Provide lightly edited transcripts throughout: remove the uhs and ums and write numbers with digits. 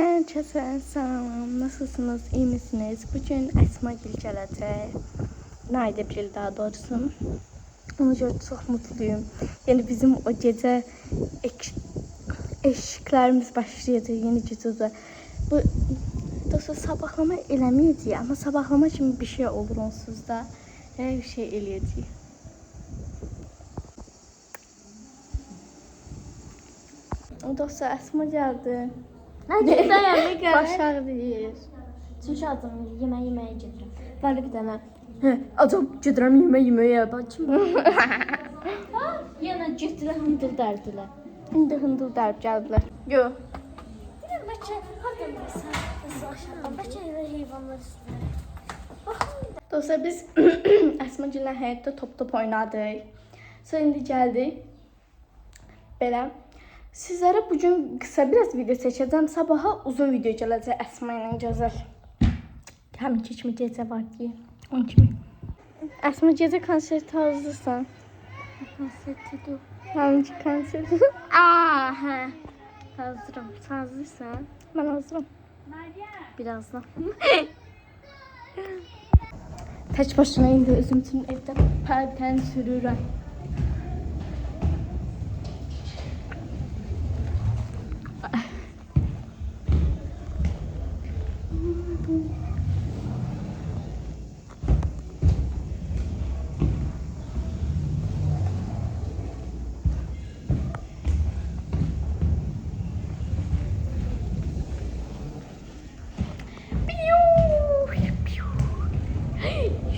Herkese selam. Nasılsınız? İyi misiniz? Bugün Esma Gül gələcək. Naide April daha doğrusu. Ona görə çox mutluyum. Yani bizim o gece eşiklerimiz başlayacak yeni gecədə. Bu dostlar sabahlama eləməyəcək, amma sabahlama kimi bir şey olur onsuz da. Hər bir şey eləyəcək. Dostlar Esma geldi. Hadi dayan bir Başar deyir. Çünkü adam yemeğe getirəm. Böyle bir tane. Adam gedirəm yeməyə bacım. Yana getirəm hındır dərdilər. İndi hındır dərb gəldilər. Yo. Bilmem bəlkə hardan bilsən? Aşağı. Bəlkə evə heyvanlar istəyir. Dostlar biz Esma Gül'lə həyatda top oynadıq. Sonra indi gəldik. Belə. Sizlərə bugün kısa biraz video çəkəcəm. Sabaha uzun video gələcək Esma ilə gözəl. Həmin kimi gecə var deyə. Onun kimi. Esma gecə konserti hazırsan. Konserti dur. Həmin konserti. Aa, hə. Hazırım. Sen hazırsan? Mən hazıram. Birazdan. Tək başına indi özüm üçün evdə pərtən sürürəm.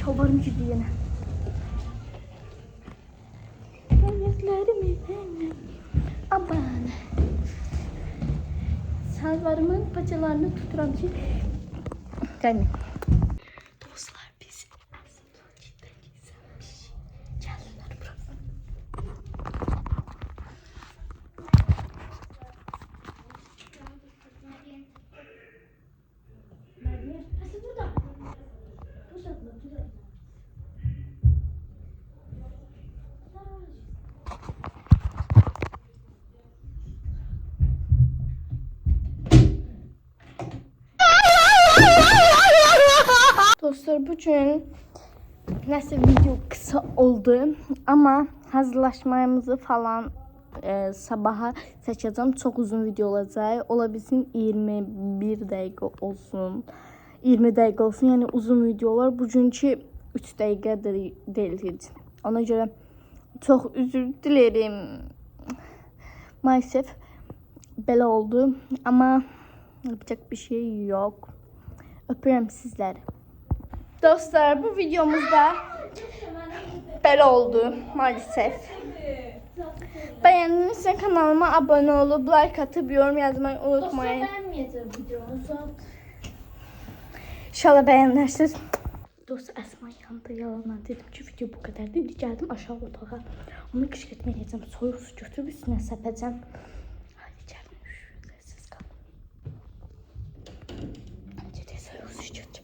Şalvarım gidiyor yine. Ayaklarımı aman. Şalvarımın paçalarını tuturam ki. Gelmeyin. Dostlar biz aslında cidden güzelmiş. Geldiler buraya. Nasıl burada? Dostlar bugün nasıl video kısa oldu ama hazırlaşmamızı falan sabaha seçeceğim. Çok uzun video olacak. Olabilsin 21 dakika olsun. 20 dakika olsun. Yani uzun videolar. Bugünkü 3 dakika değil hiç. Ona göre çok özür dilerim. Maalesef belə oldu. Ama yapacak bir şey yok. Öpüyorum sizleri. Dostlar bu videomuzda belə oldu maalesef. Beğendinizse kanalıma abone olup like atıp yorum yazmayı unutmayın. Dostlar beğenmeyeceğim videomuzu. İnşallah beğenirsiniz. Dostlar Esma yanında yalan dedim ki video bu kadar değil. Geldim aşağı otağa. Onu kışkırtmayacağım. Soyuq su götürüp üstüne səpəcəm. Hadi gəlin. Sessiz qalın. Gedək soyuq su götürəcəm.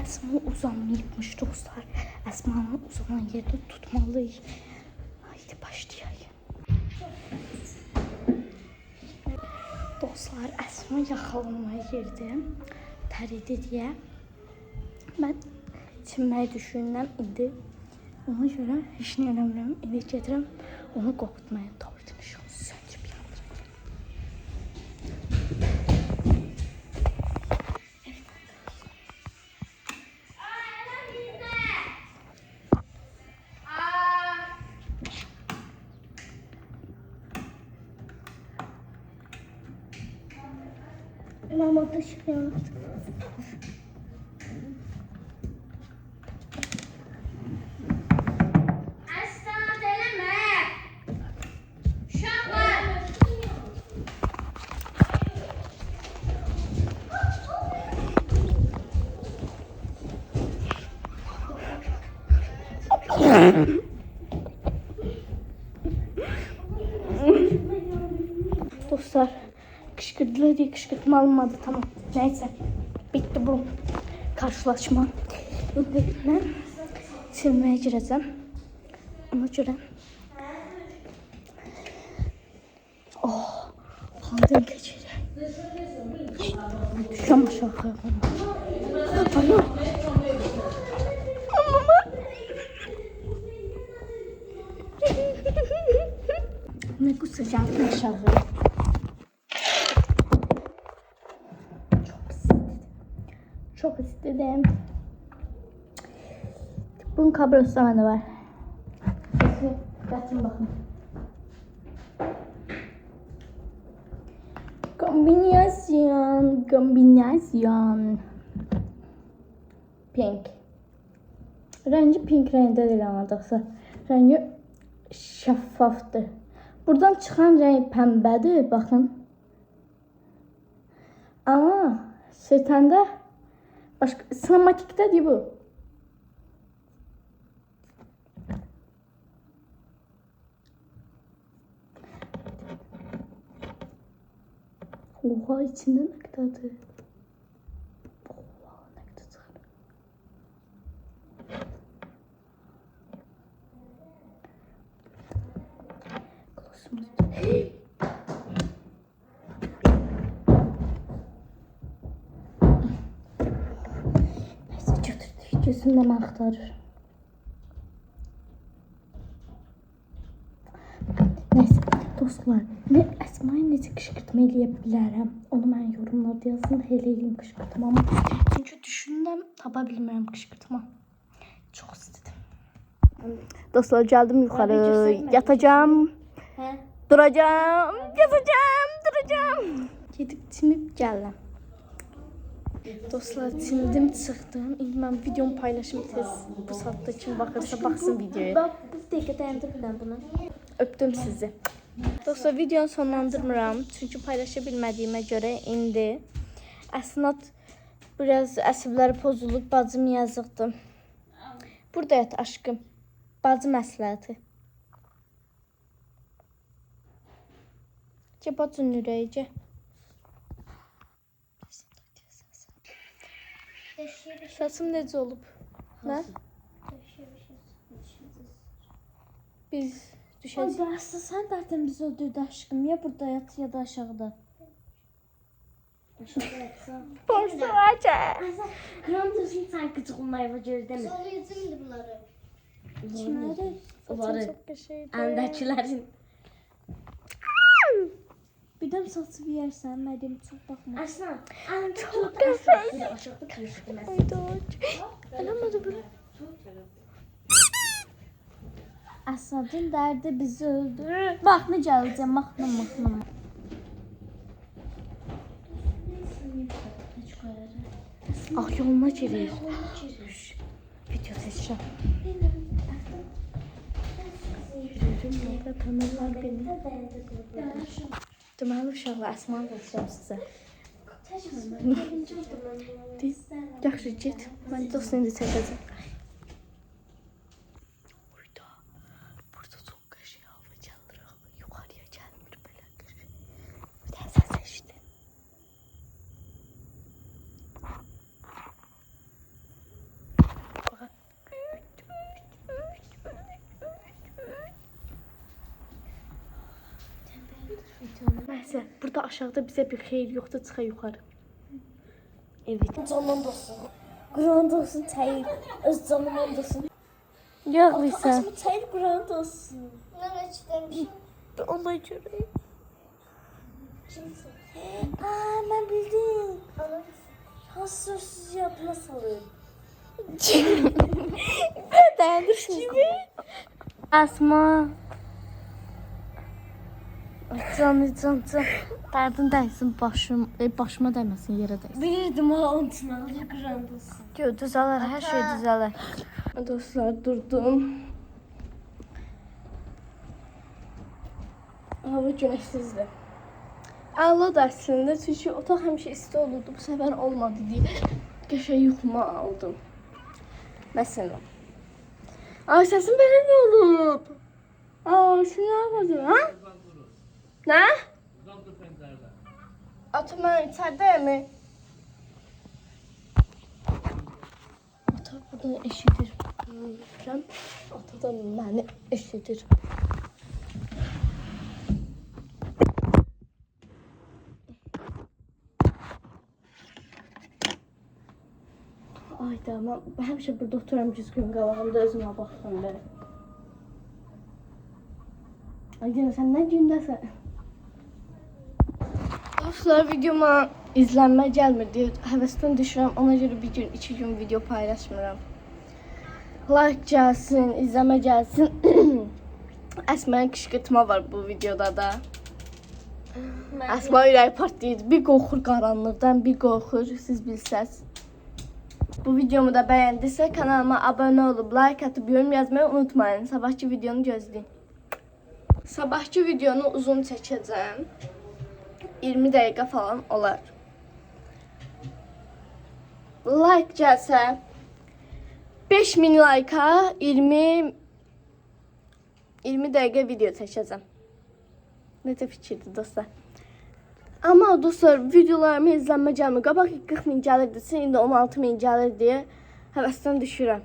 Esma uzanmayıbmış dostlar. Esma'nın uzanan yerini tutmalıyız. Haydi başlayalım. Dostlar Esma yaxalanmaya girdi. Təridi deyə. Mən çinməyi düşünürəm indi. Ona görə heç nə eləmirəm. İndi gedirəm onu qorxutmaya tortunu söndürüb yandıracağım. Mama dışarı. Dostlar kışkırdılar diye kışkırtma alınmadı, tamam neyse bitti bu karşılaşma. Ben silmeye gireceğim. Ona görə. Oh, halden keçir. Düşəm aşağı. Ana. Mama. Ne kusacağım aşağı. Çok istedim. Bunun kablosu da var. Yatın bakın. Kombinasyon. Pink. Rengi pink rengde değil ama dostlar. Rengi şeffaftır. Buradan çıxan renk pembedir, bakın. Ama setəndə başqa sinematikdədir bu. Oha, içində nə qədərdir? Oha, nə qədər çıxar. Klosumuz. Neyse, götürdük. Gözümdə mən axtarır. Neyse, dostlar, ne Əsmaya necə qışqırtma eləyə bilərəm? Onu mən yorumlarda yazın da elə eləyim qışqırtmamı. Çünki düşünürəm, tapa bilmirəm qışqırtma. Çox istedim. Dostlar, gəldim yuxarı. Yatacağım. Duracağım. Yatacağım. Duracağım. Gedib çimib gəlirəm. Dostlar, çimdim, çıxdım. İndi mən videomu paylaşım tez. Bu saatda kim baxırsa baxsın videoya. Bak, bir dəqiqə dayandır ben bunu. Öptüm sizi. Dostlar, videonu sonlandırmıram. Çünki paylaşa bilmədiyimə görə indi əsnad biraz əsəbləri pozulub, bacım yazıqdır. Burada yat aşkım. Bacı məsləhəti. Gə bacın ürəyicə. Saçım necə olub? Nə? Biz düşəcəyik. Ay, Aslı, sen zaten bizi öldürdü aşkım. Ya burada yat ya da aşağıda. Aşağıda yatsa. Borsa vaca. Krantasın sen gıcıqlığına eva gözləmir. Zorlayacağım bunları. Kimləri? Onları. Çok qəşəngdir. Əndakilərin. Bir də saçı yeyərsən, mədəm çox baxma. Aslan, Çok qəşəng. aşağıda kırışdı mən. Aydaç. Eləmədi belə. Əsladın dərdi bizi öldürür. Bax, nə gələcəm, maxnım. Ah, yoluna girir. Video seçeceğim. Yürürüm, orada tanırlar beni. Deməli, uşaqlar, Əsmanı göstərəm sizə. Yaxşı, get. Mən dost indi çəkəcəm. Burada çox qəşəng hava gəlir. Yuxarıya gəlmir belə qəşəng. Bir də səs eşitdim. Neyse, burada aşağıda bize bir xeyir yoxdur, çıxa yuxarı. Evet. Canım dostum. Qurand olsun çayır. Öz canım olsun. Yağlıysa. Asma çayır qurand olsun. Nereye çıkarmış? Ona görə. Kimsin? Aa, mən bildim. Hansı sözsüz yadına salır. Dayandır şimdi. Asma. Can. Derdin dəysin, başıma dəyməsin, yerə dəysin. Bilirdim ha, onun üçün alır qurand olsun. Gör, düzələr, hər şey düzələr. Dostlar, durdum. Hava güneşsizdir. Ağladı əslində, çünki otaq həmişə isti olurdu, bu səfər olmadı deyə qəşəng yuxuma aldım. Məsələn. Ay, səsim belə mi olub? Aa, şunu yapmadım, ha? Nə? Ata, mən içərdəyəm. Ata, burada eşidir. Can ata da məni eşidir. Ay tamam. Həmişə burada oturam düzgün qabağımda özümə baxıram belə. Ay canım sen ne gündəsən? Dostlar videoma izlənmə gəlmir deyə həvəsdən düşürəm. Ona görə bir gün, 2 gün video paylaşmıram. Like gəlsin, izləmə gəlsin. Əsmənin qışqırtma var bu videoda da. Əsmə ürəyi partlayır. Bir qorxur qaranlıqdan, bir qorxur, siz bilsəz. Bu videomu da bəyəndisə kanalıma abunə olub, like atıb, yorum yazmayı unutmayın. Sabahki videonu gözləyin. Sabahki videonu uzun çəkəcəm. 20 dəqiqə falan olar. Like gəlsə 5000 like'a 20 dəqiqə video çəkəcəm. Necə fikirdir dostlar? Amma dostlar videolarımı izlənmə gəlmir. Qabaq 40 min gəlirdi, indi 16 min gəlir deyə həvəsdən düşürəm.